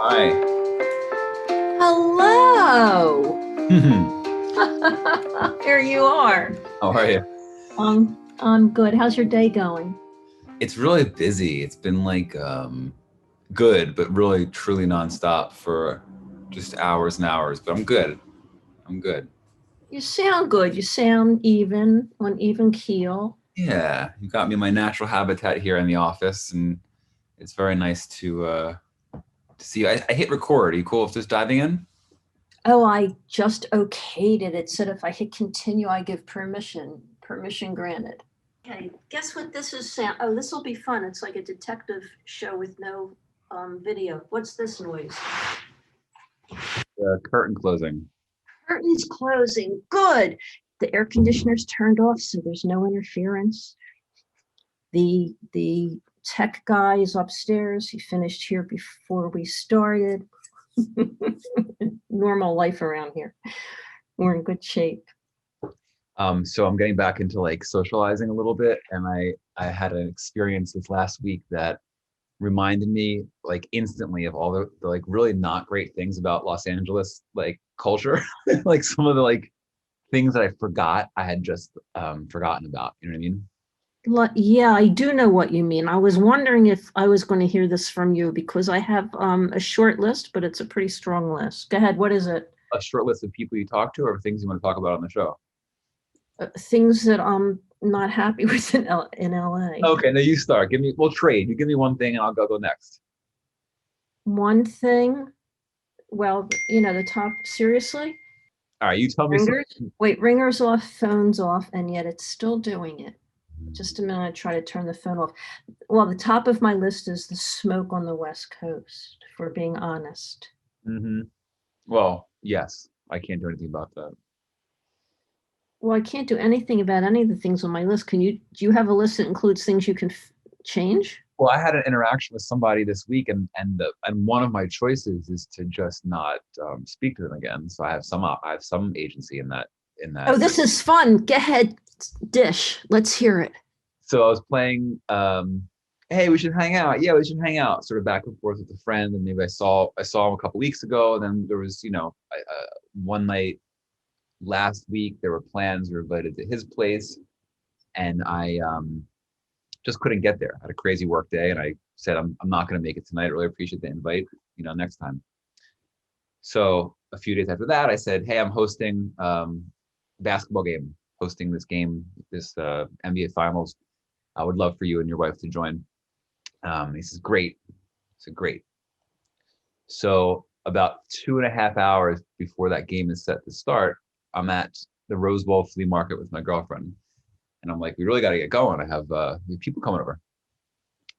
Hi. Hello. How Here you are. are you? I'm good. How's your day going? It's really busy. It's been like good, but really truly nonstop for just hours and hours. But I'm good. I'm good. You sound good. You sound even, on even keel. Yeah, you got me in my natural habitat here in the office, and it's very nice to see you. I hit record. Are you cool with just diving in? Oh, I just okayed it. It said if I hit continue, I give permission. Permission granted. Okay, guess what this is sound? Oh, this will be fun. It's like a detective show with no video. What's this noise? Curtain closing. Curtains closing. Good. The air conditioner's turned off, so there's no interference. The tech guy is upstairs. He finished here before we started. Normal life around here. We're in good shape. So I'm getting back into like socializing a little bit, and I had an experience this last week that reminded me like instantly of all the like really not great things about Los Angeles like culture. Like some of the like things that I forgot I had just forgotten about. You know what I mean? Yeah, I do know what you mean. I was wondering if I was going to hear this from you because I have a short list, but it's a pretty strong list. Go ahead. What is it? A short list of people you talk to or things you want to talk about on the show. Things that I'm not happy with in LA. Okay, now you start. We'll trade. You give me one thing and I'll go next. One thing, well, the top, seriously? All right, you tell me Ringers? something. Wait, ringers off, phones off, and yet it's still doing it. Just a minute, I try to turn the phone off. Well, the top of my list is the smoke on the West Coast, if we're being honest. Mm-hmm. Well, yes, I can't do anything about that. Well, I can't do anything about any of the things on my list. Do you have a list that includes things you can change? Well, I had an interaction with somebody this week, and one of my choices is to just not speak to them again. So I have some agency in that. Oh, this is fun. Go ahead, dish. Let's hear it. So I was playing. Hey, we should hang out. Yeah, we should hang out. Sort of back and forth with a friend, and maybe I saw him a couple weeks ago. And then there was one night last week there were plans. We were invited to his place, and I just couldn't get there. I had a crazy work day, and I said I'm not going to make it tonight. I really appreciate the invite. Next time. So a few days after that, I said, "Hey, I'm hosting a basketball game, hosting this game, this NBA Finals. I would love for you and your wife to join." He says, "Great." I said, "Great." So about 2.5 hours before that game is set to start, I'm at the Rose Bowl flea market with my girlfriend, and I'm like, "We really got to get going. We have people coming over."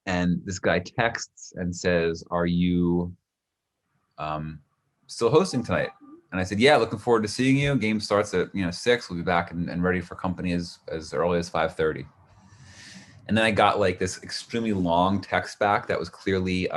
And this guy texts and says, "Are you still hosting tonight?" And I said, "Yeah, looking forward to seeing you. Game starts at 6. We'll be back and ready for company as early as 5:30." And then I got like this extremely long text back that was clearly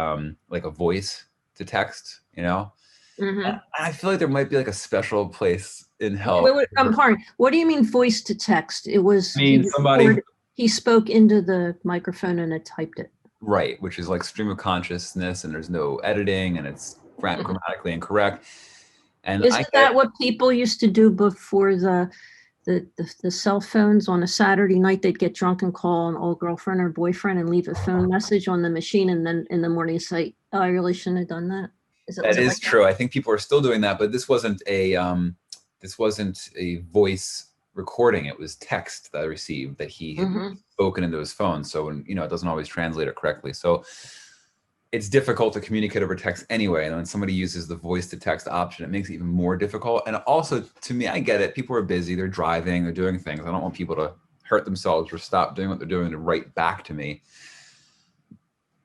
like a voice to text. Mm-hmm. I feel like there might be like a special place in hell. Wait, I'm sorry. What do you mean voice to text? It was I mean, somebody, he spoke into the microphone and it typed it. right, which is like stream of consciousness, and there's no editing, and it's grammatically incorrect. And Isn't that what people used to do before the cell phones on a Saturday night? They'd get drunk and call an old girlfriend or boyfriend and leave a phone message on the machine, and then in the morning say, "Oh, I really shouldn't have done that." That is true. I think people are still doing that, but this wasn't a voice recording. It was text that I received that he had spoken into his phone. So when it doesn't always translate it correctly. So it's difficult to communicate over text anyway. And when somebody uses the voice to text option, it makes it even more difficult. And also, to me, I get it. People are busy. They're driving. They're doing things. I don't want people to hurt themselves or stop doing what they're doing to write back to me.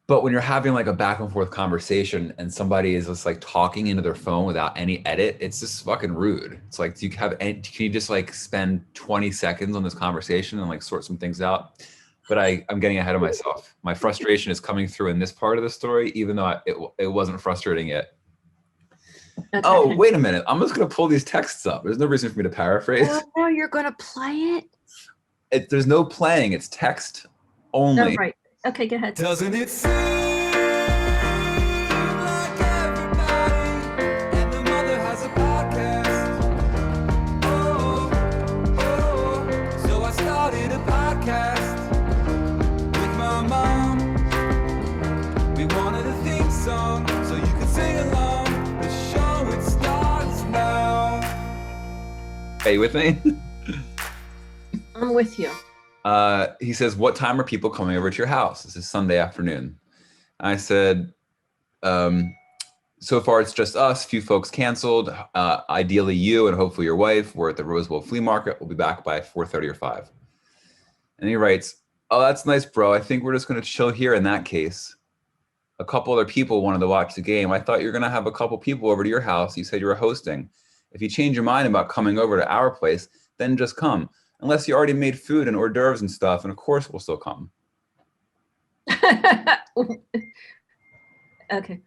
But when you're having like a back and forth conversation and somebody is just like talking into their phone without any edit, it's just fucking rude. It's like, can you just like spend 20 seconds on this conversation and like sort some things out? But I'm getting ahead of myself. My frustration is coming through in this part of the story, even though it wasn't frustrating yet. Okay. Oh, wait a minute. I'm just going to pull these texts up. There's no reason for me to paraphrase. Oh, no, you're going to play it? There's no playing. It's text only. Oh, right. Okay, go ahead. Doesn't it seem like everybody Are you with me? I'm with you. He says, what time are people coming over to your house? This is Sunday afternoon. I said, so far it's just us. Few folks canceled. Ideally you and hopefully your wife. We're at the Roseville Flea Market. We'll be back by 4:30 or 5. And he writes, oh, that's nice, bro. I think we're just going to chill here in that case. A couple other people wanted to watch the game. I thought you were going to have a couple people over to your house. You said you were hosting. If you change your mind about coming over to our place, then just come. Unless you already made food and hors d'oeuvres and stuff, and of course we'll still come. Okay.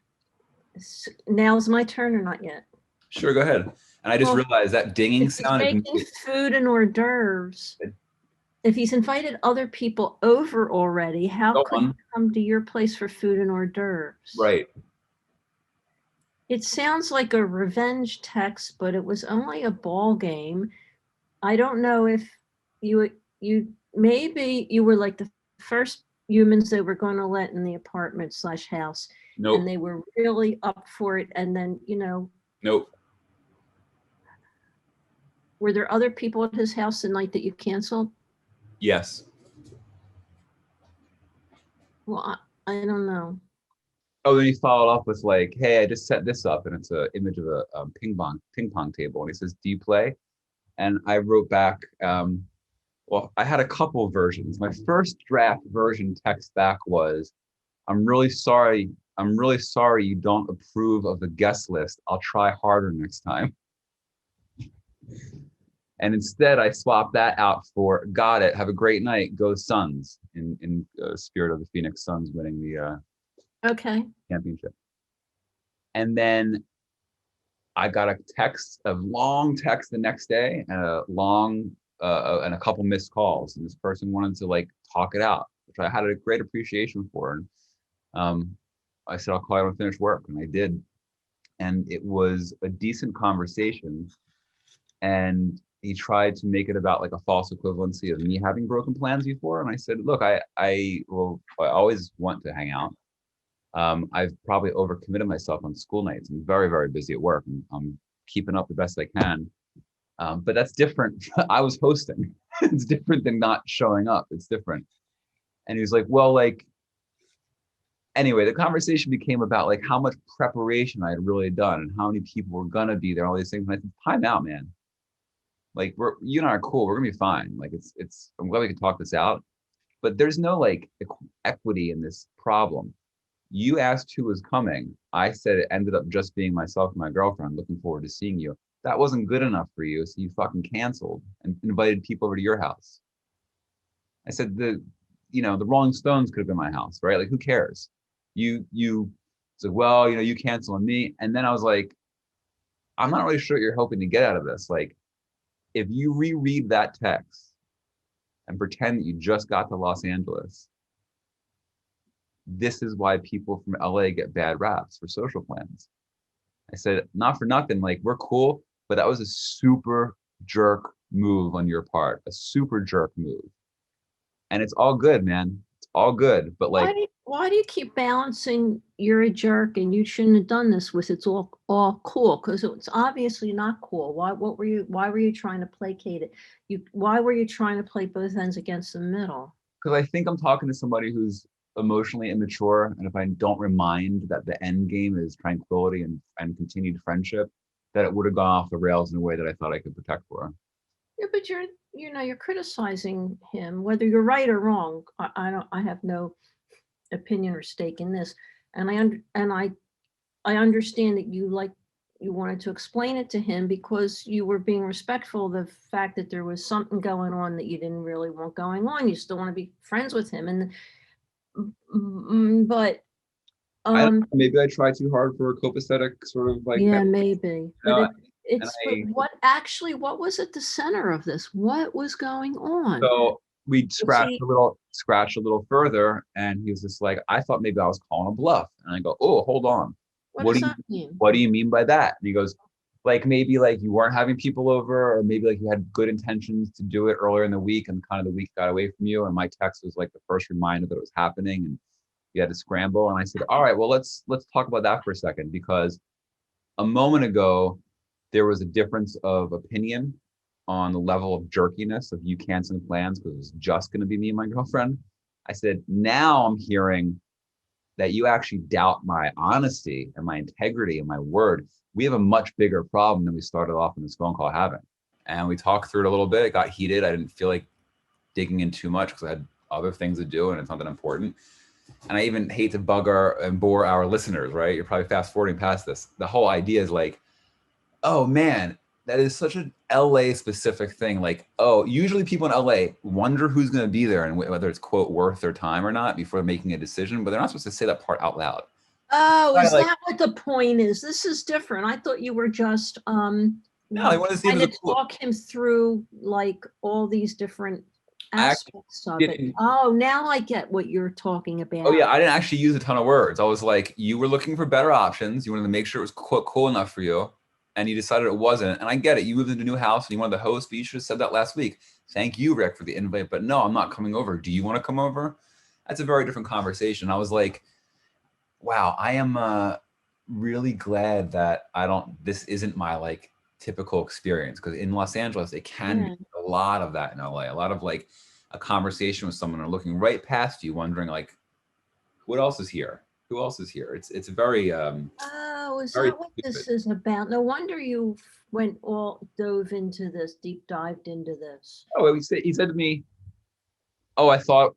So now's my turn or not yet? Sure, go ahead. And I just realized that dinging If he's sound. making food and hors d'oeuvres, if he's invited other people over already, how could he come to your place for food and hors d'oeuvres? Right. It sounds like a revenge text, but it was only a ball game. I don't know if you maybe you were like the first humans they were going to let in the apartment / house. Nope. And they were really up for it. And then, Nope. Were there other people at his house the night that you canceled? Yes. Well, I don't know. Oh, then he followed up with like, hey, I just set this up, and it's an image of a ping pong table. And he says, do you play? And I wrote back, well, I had a couple versions. My first draft version text back was, I'm really sorry you don't approve of the guest list. I'll try harder next time. And instead I swapped that out for, got it, have a great night, go Suns, in spirit of the Phoenix Suns winning the championship. And then I got a long text the next day, and and a couple missed calls. And this person wanted to like talk it out, which I had a great appreciation for. And I said, I'll call you when I finish work. And I did. And it was a decent conversation. And he tried to make it about like a false equivalency of me having broken plans before. And I said, look, I always want to hang out. I've probably overcommitted myself on school nights. I'm very, very busy at work. I'm keeping up the best I can. But that's different. I was hosting. It's different than not showing up. It's different. And he was like, well, like, anyway, the conversation became about like how much preparation I had really done and how many people were gonna be there, all these things. And I said, time out, man. Like you and I are cool. We're gonna be fine. Like I'm glad we can talk this out. But there's no like equity in this problem. You asked who was coming. I said it ended up just being myself and my girlfriend. Looking forward to seeing you. That wasn't good enough for you, so you fucking canceled and invited people over to your house. I said the Rolling Stones could have been my house, right? Like who cares? You said, well, you cancel on me. And then I was like, I'm not really sure what you're hoping to get out of this. Like, if you reread that text and pretend that you just got to Los Angeles, this is why people from LA get bad raps for social plans. I said, not for nothing, like we're cool, but that was a super jerk move on your part, a super jerk move. And it's all good, man. It's all good. But like, why do you keep balancing you're a jerk and you shouldn't have done this with it's all cool? Because it's obviously not cool. Why were you trying to placate it? Why were you trying to play both ends against the middle? Because I think I'm talking to somebody who's emotionally immature, and if I don't remind that the end game is tranquility and continued friendship, that it would have gone off the rails in a way that I thought I could protect for her. Yeah, but you're criticizing him, whether you're right or wrong. I have no opinion or stake in this, and I understand that you wanted to explain it to him because you were being respectful of the fact that there was something going on that you didn't really want going on. You still want to be friends with him, but maybe I tried too hard for a copacetic sort of like maybe. But what was at the center of this? What was going on? So we scratched a little further, and he was just like, I thought maybe I was calling a bluff. And I go, oh, hold on. What does that mean? What do you mean by that? And he goes, like maybe like you weren't having people over, or maybe like you had good intentions to do it earlier in the week and kind of the week got away from you. And my text was like the first reminder that it was happening and you had to scramble. And I said, all right, well, let's talk about that for a second, because a moment ago, there was a difference of opinion on the level of jerkiness of you canceling plans because it was just going to be me and my girlfriend. I said, now I'm hearing that you actually doubt my honesty and my integrity and my word. We have a much bigger problem than we started off in this phone call having. And we talked through it a little bit. It got heated. I didn't feel like digging in too much because I had other things to do and it's not that important. And I even hate to bore our listeners, right? You're probably fast forwarding past this. The whole idea is like, oh man, that is such an LA specific thing. Like, oh, usually people in LA wonder who's going to be there and whether it's quote worth their time or not before making a decision, but they're not supposed to say that part out loud. Oh, is that what the point is? This is different. I thought you were just no, I want to see trying to talk him through like all these different aspects of it. Oh, now I get what you're talking about. Oh yeah, I didn't actually use a ton of words. I was like, you were looking for better options. You wanted to make sure it was cool enough for you, and you decided it wasn't. And I get it. You moved into a new house and you wanted to host, but you should have said that last week. Thank you, Rick, for the invite. But no, I'm not coming over. Do you want to come over? That's a very different conversation. I was like, wow, I am really glad that this isn't my like typical experience, because in Los Angeles, it can be a lot of that in LA, a lot of like a conversation with someone or looking right past you, wondering like, what else is here? Who else is here? It's very oh, is that what this is about? No wonder you dove into this, deep dived into this. Oh, he said to me, oh, I thought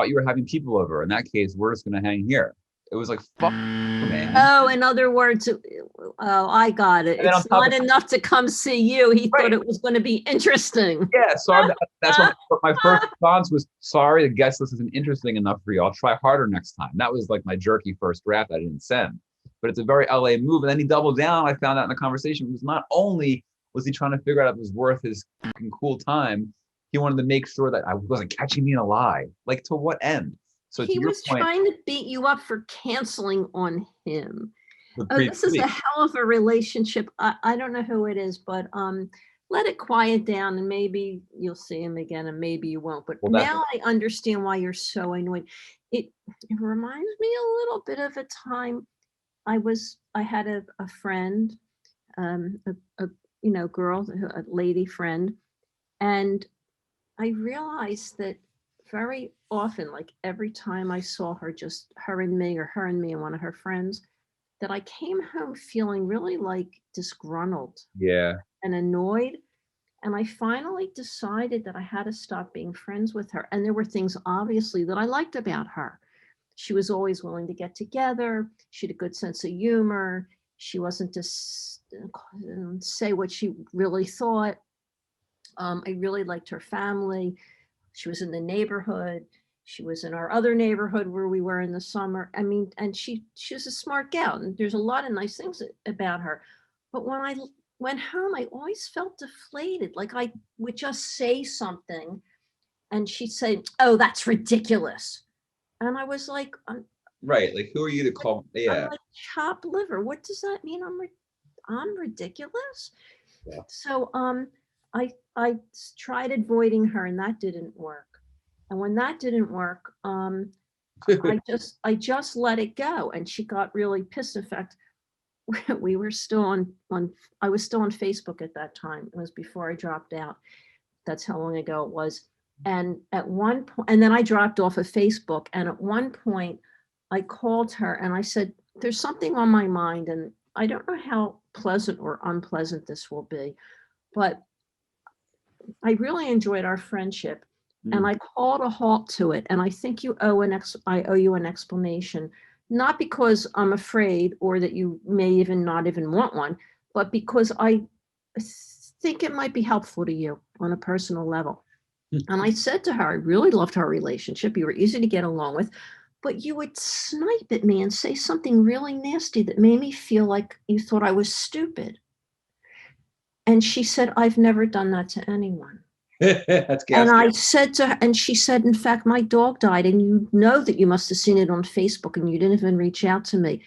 you were having people over. In that case, we're just gonna hang here. It was like, fuck, man. Oh, in other words, I got it. It's not enough to come see you. He thought it was going to be interesting. Yeah, so that's what my first response was. Sorry, the guest list isn't interesting enough for you. I'll try harder next time. That was like my jerky first draft I didn't send. But it's a very LA move. And then he doubled down. I found out in the conversation, was not only was he trying to figure out if it was worth his fucking cool time, he wanted to make sure that I wasn't catching me in a lie. Like, to what end? So he was trying to beat you up for canceling on him. This is a hell of a relationship. I don't know who it is, but let it quiet down and maybe you'll see him again and maybe you won't. But now I understand why you're so annoyed. It reminds me a little bit of a time I had a friend, a girl, a lady friend, and I realized that very often, like every time I saw her, just her and me or her and me and one of her friends, that I came home feeling really like disgruntled and annoyed. And I finally decided that I had to stop being friends with her. And there were things obviously that I liked about her. She was always willing to get together. She had a good sense of humor. She wasn't just say what she really thought. I really liked her family. She was in the neighborhood. She was in our other neighborhood where we were in the summer. I mean, and she was a smart gal, and there's a lot of nice things about her. But when I went home, I always felt deflated. Like I would just say something and she'd say, oh, that's ridiculous. And I was like, right. Like, who are you to call? Yeah. I'm like, chopped liver. What does that mean? I'm ridiculous. Yeah. So, I tried avoiding her and that didn't work. And when that didn't work, I just let it go. And she got really pissed. In fact, we were still I was still on Facebook at that time. It was before I dropped out. That's how long ago it was. And at one point, and then I dropped off of Facebook. And at one point I called her and I said, there's something on my mind. And I don't know how pleasant or unpleasant this will be, but I really enjoyed our friendship and I called a halt to it. And I think I owe you an explanation, not because I'm afraid or that you may even not even want one, but because I think it might be helpful to you on a personal level. And I said to her, I really loved our relationship. You were easy to get along with, but you would snipe at me and say something really nasty that made me feel like you thought I was stupid. And she said, I've never done that to anyone. That's ghastly. And I said to her, and she said, in fact, my dog died and you know that you must have seen it on Facebook and you didn't even reach out to me.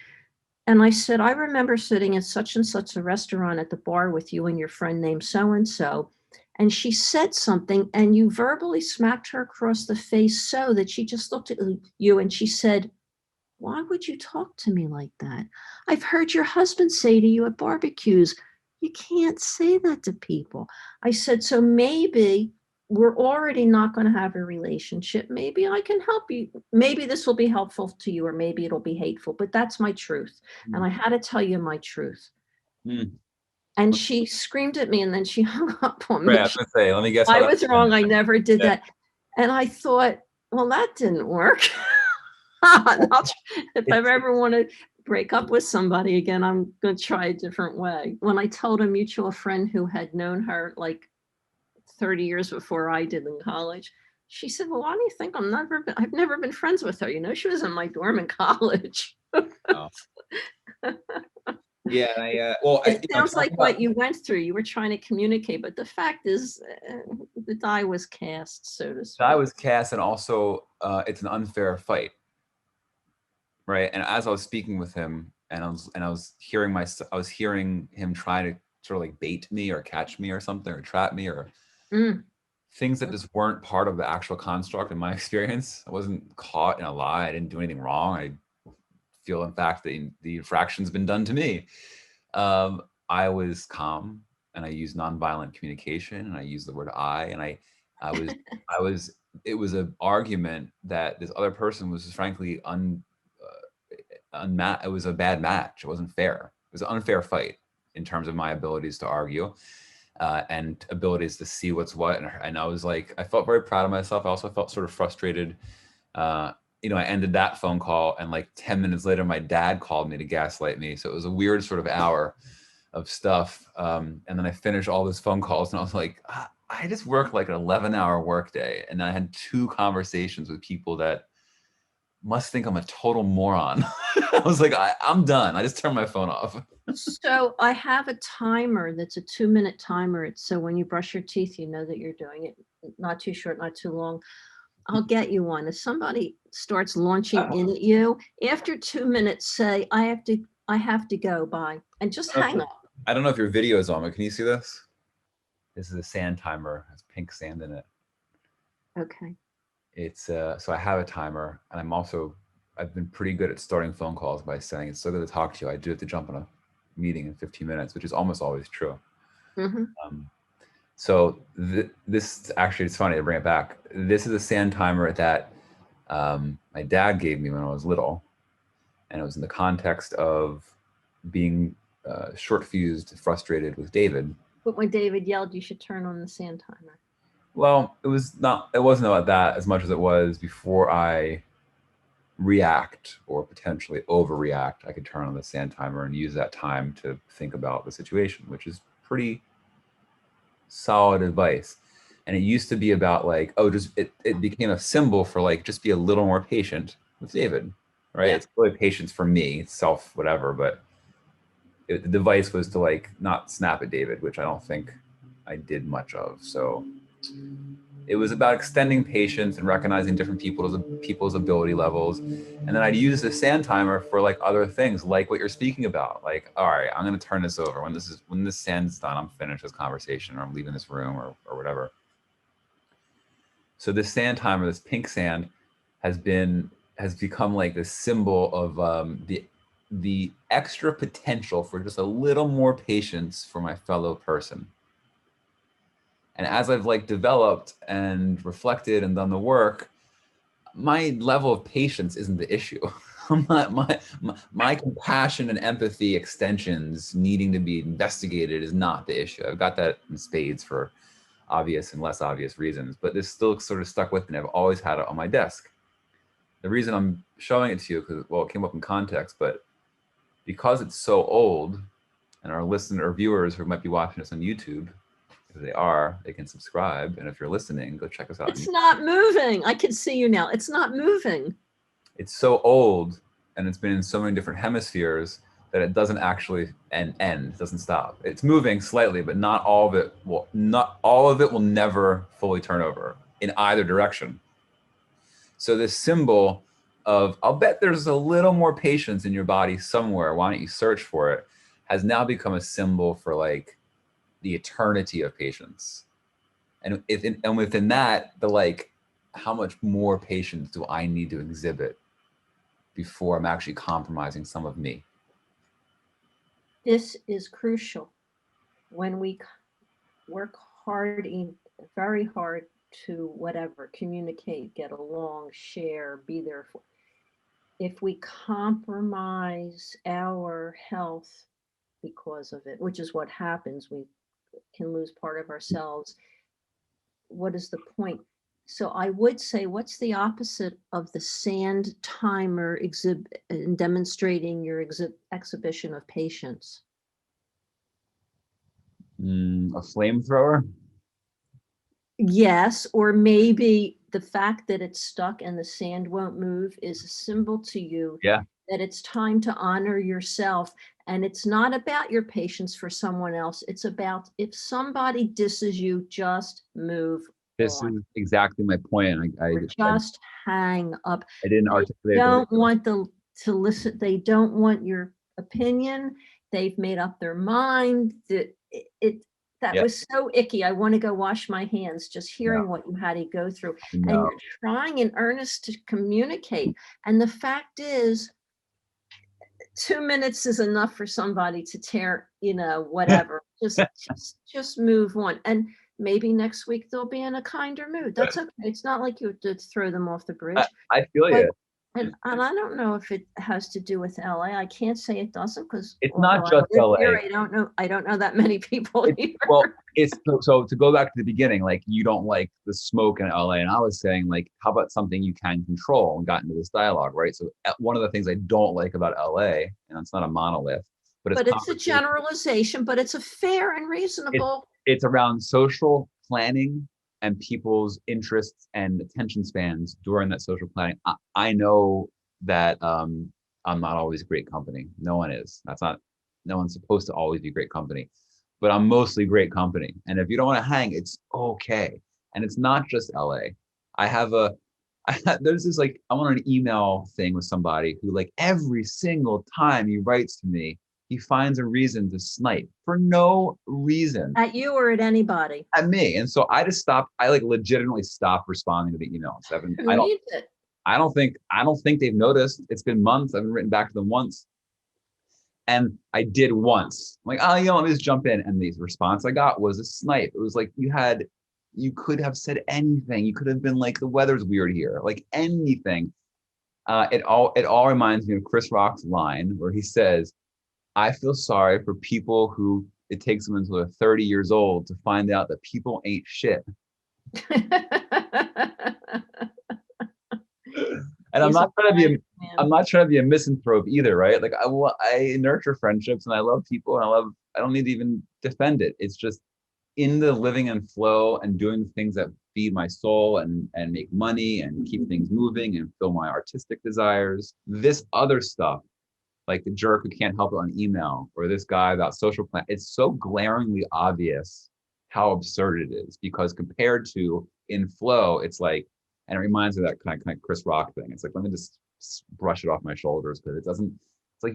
And I said, I remember sitting at such and such a restaurant at the bar with you and your friend named so-and-so. And she said something and you verbally smacked her across the face so that she just looked at you and she said, why would you talk to me like that? I've heard your husband say to you at barbecues, You can't say that to people. I said, so maybe we're already not going to have a relationship. Maybe I can help you. Maybe this will be helpful to you, or maybe it'll be hateful, but that's my truth. And I had to tell you my truth. Mm. And she screamed at me and then she hung up on Right, me. I was gonna say, let me guess how I that was went. wrong. I never did Yeah. that. And I thought, well, that didn't work. If I ever want to break up with somebody again, I'm going to try a different way. When I told a mutual friend who had known her like 30 years before I did in college, she said, well, why do you think I've never been friends with her. You know, she was in my dorm in college. Oh. Yeah, well, It sounds talking like about, what you went through. You were trying to communicate, but the fact is, the die was cast, so to I speak. was cast, and also it's an unfair fight, right? And as I was speaking with him, and I was hearing him try to sort of like bait me or catch me or something or trap me or Mm. things that just weren't part of the actual construct in my experience. I wasn't caught in a lie. I didn't do anything wrong. I feel, in fact, that the infraction's been done to me. I was calm, and I used nonviolent communication, and I used the word I, and I was, I was. It was an argument that this other person was just frankly it was a bad match. It wasn't fair. It was an unfair fight in terms of my abilities to argue and abilities to see what's what. And I was like, I felt very proud of myself. I also felt sort of frustrated. I ended that phone call, and like 10 minutes later, my dad called me to gaslight me. So it was a weird sort of hour of stuff. And then I finished all those phone calls, and I was like, I just worked like an 11-hour workday, and I had 2 conversations with people that must think I'm a total moron. I was like, I'm done. I just turned my phone off. So I have a timer that's a 2-minute timer. It's so when you brush your teeth, you know that you're doing it. Not too short, not too long. I'll get you one. If somebody starts launching in at you, after 2 minutes, say, I have to go, bye, and just hang up. I don't know if your video is on, but can you see this? This is a sand timer. It has pink sand in it. Okay. It's so I have a timer, and I've been pretty good at starting phone calls by saying it's so good to talk to you. I do have to jump on a meeting in 15 minutes, which is almost always true. Mm-hmm. So this actually, it's funny to bring it back. This is a sand timer that my dad gave me when I was little, and it was in the context of being short fused, frustrated with David. But when David yelled, you should turn on the sand timer. Well, it wasn't about that as much as it was before I react or potentially overreact, I could turn on the sand timer and use that time to think about the situation, which is pretty solid advice. And it used to be about like, oh, just it became a symbol for like, just be a little more patient with David, right? Yeah. It's really patience for me, self, whatever. But the device was to like not snap at David, which I don't think I did much of. So it was about extending patience and recognizing different people's ability levels. And then I'd use the sand timer for like other things, like what you're speaking about. Like, all right, I'm going to turn this over. When this sand's done, I'm finished this conversation, or I'm leaving this room, or whatever. So this sand timer, this pink sand, has become like this symbol of the extra potential for just a little more patience for my fellow person. And as I've like developed and reflected and done the work, my level of patience isn't the issue. My compassion and empathy extensions needing to be investigated is not the issue. I've got that in spades for obvious and less obvious reasons, but this still sort of stuck with me. I've always had it on my desk. The reason I'm showing it to you, because, well, it came up in context, but because it's so old, and our listeners or viewers who might be watching this on YouTube, if they are, they can subscribe. And if you're listening, go check us out. It's not moving. I can see you now. It's not moving. It's so old, and it's been in so many different hemispheres that it doesn't actually end. It doesn't stop. It's moving slightly, but not all of it will never fully turn over in either direction. So this symbol of, I'll bet there's a little more patience in your body somewhere, why don't you search for it, has now become a symbol for like the eternity of patience. And within that, the like, how much more patience do I need to exhibit before I'm actually compromising some of me? This is crucial. when we work hard, very hard to whatever, communicate, get along, share, be there for, if we compromise our health because of it, which is what happens, we can lose part of ourselves. What is the point? So I would say, what's the opposite of the sand timer exhibit and demonstrating your exhibition of patience? A flamethrower. Yes, or maybe the fact that it's stuck and the sand won't move is a symbol to you Yeah. that it's time to honor yourself. And it's not about your patience for someone else. It's about if somebody disses you, just move This on. is exactly my point. Or just hang up. I didn't They articulate it. don't want to listen. They don't want your opinion. They've made up their mind. That Yeah. was so icky. I want to go wash my hands just hearing what you had to go through. And No. you're trying in earnest to communicate. And the fact is, 2 minutes is enough for somebody to tear, whatever. Just move on. And maybe next week they'll be in a kinder mood. That's okay. It's not like you have to throw them off the bridge. I feel But you. and I don't know if it has to do with LA. I can't say it doesn't because It's not just LA. I don't know that many people here. Well, it's so to go back to the beginning, like you don't like the smoke in LA, and I was saying, like, how about something you can control, and got into this dialogue, right? So one of the things I don't like about LA, and it's not a monolith, but it's a generalization, but it's a fair and reasonable. It's around social planning and people's interests and attention spans during that social planning. I know that I'm not always great company. No one is. No one's supposed to always be great company, but I'm mostly great company. And if you don't want to hang, it's okay. And it's not just LA. There's this, like, I'm on an email thing with somebody who, like, every single time he writes to me, he finds a reason to snipe for no reason. At you or at anybody? At me. And so I just stopped. I legitimately stopped responding to the emails. I don't think they've noticed. It's been months. I haven't written back to them once. And I did once. I'm like, let me just jump in. And the response I got was a snipe. It was like, you could have said anything. You could have been like, the weather's weird here, like anything. It all reminds me of Chris Rock's line where he says, I feel sorry for people who it takes them until they're 30 years old to find out that people ain't shit. And I'm not trying to be a misanthrope either, right? Like I nurture friendships and I love people and I don't need to even defend it. It's just in the living and flow and doing things that feed my soul and make money and keep things moving and fill my artistic desires. This other stuff, like the jerk who can't help it on email, or this guy about social plan, it's so glaringly obvious how absurd it is, because compared to in flow, it's like, and it reminds me of that kind of Chris Rock thing. It's like, let me just brush it off my shoulders, because it's like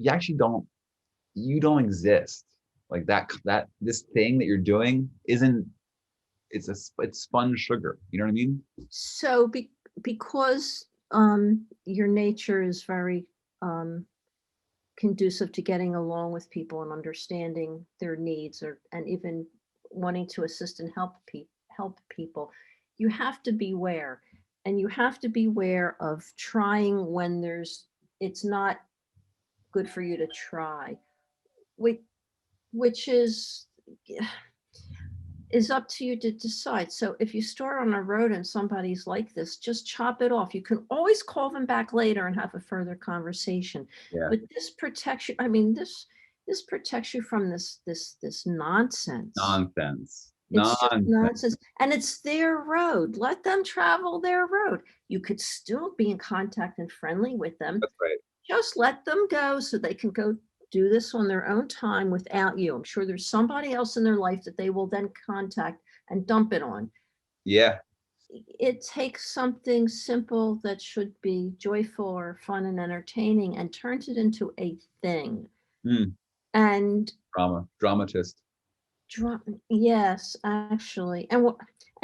you don't exist. Like that this thing that you're doing it's sponge sugar. You know what I mean? So because your nature is very conducive to getting along with people and understanding their needs, and even wanting to assist and help people, you have to beware, and you have to beware of trying when it's not good for you to try, which is up to you to decide. So if you start on a road and somebody's like this, just chop it off. You can always call them back later and have a further conversation. Yeah. But this protects you. I mean, this protects you from this nonsense. It's just nonsense. And it's their road. Let them travel their road. You could still be in contact and friendly with them. That's right. Just let them go so they can go do this on their own time without you. I'm sure there's somebody else in their life that they will then contact and dump it on. Yeah. It takes something simple that should be joyful or fun and entertaining and turns it into a thing. And dramatist. Yes, actually. And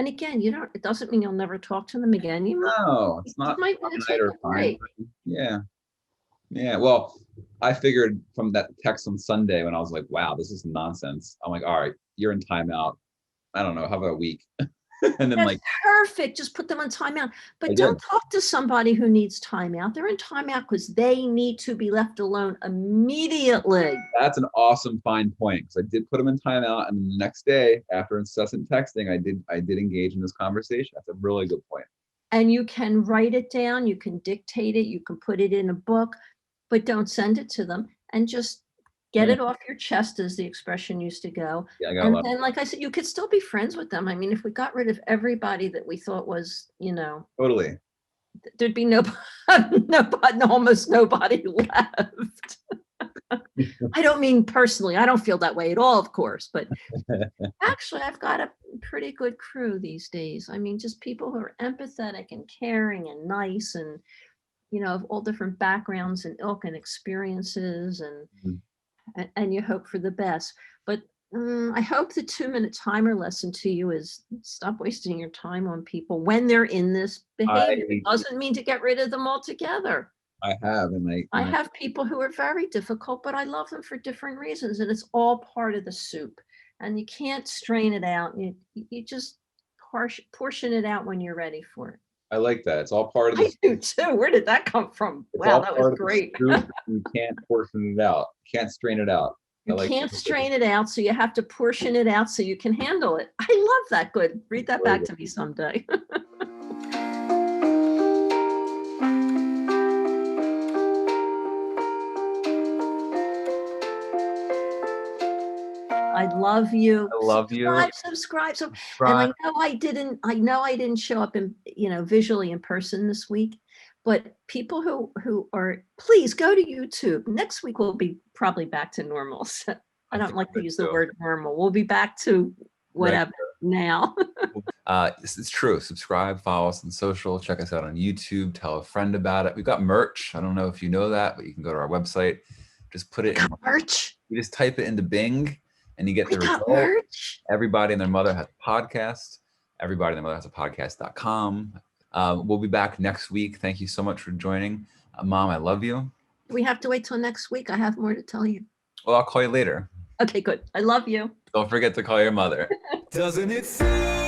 again, it doesn't mean you'll never talk to them again. No, it's not. You might want to take a break. Yeah. Yeah, well, I figured from that text on Sunday when I was like, wow, this is nonsense. I'm like, all right, you're in timeout. I don't know, how about a week? And then That's like perfect. Just put them on timeout. I But don't did. talk to somebody who needs timeout. They're in timeout because they need to be left alone immediately. That's an awesome fine point because I did put them in timeout, and then the next day, after incessant texting, I did engage in this conversation. That's a really good point. And you can write it down, you can dictate it, you can put it in a book, but don't send it to them and just get Yeah, it off your chest, as the expression used to go. yeah, I got a And lot. then, like I said, you could still be friends with them. I mean, if we got rid of everybody that we thought was, Totally. there'd be nobody, almost nobody left. I don't mean personally, I don't feel that way at all, of course, but actually, I've got a pretty good crew these days. I mean, just people who are empathetic and caring and nice and, of all different backgrounds and ilk and experiences, and you hope for the best. But I hope the 2-minute timer lesson to you is stop wasting your time on people when they're in this behavior. It doesn't mean to get rid of them altogether. I have, and I have people who are very difficult, but I love them for different reasons, and it's all part of the soup. And you can't strain it out. You just portion it out when you're ready for it. I like that. It's all part of I the. do too. Where did that come from? It's Wow, all that was part of the great. soup. You can't portion it out. Can't strain it out. You can't strain it out, so you have to portion it out so you can handle it. I love that. Good. Read that back to me someday. I love you. I love you. Subscribe. So, and I know I didn't show up in, visually in person this week, but people who are, please go to YouTube. Next week we'll be probably back to normal. So I don't like to use the word normal. We'll be back to whatever now. It's true. Subscribe, follow us on social, check us out on YouTube, tell a friend about it. We've got merch. I don't know if you know that, but you can go to our website. Just put it in merch. You just type it into Bing and you get the result. Merch. Everybody and their mother has a podcast. Everybody and their mother has a podcast.com. We'll be back next week. Thank you so much for joining. Mom, I love you. We have to wait till next week. I have more to tell you. Well, I'll call you later. Okay, good. I love you. Don't forget to call your mother. Doesn't it feel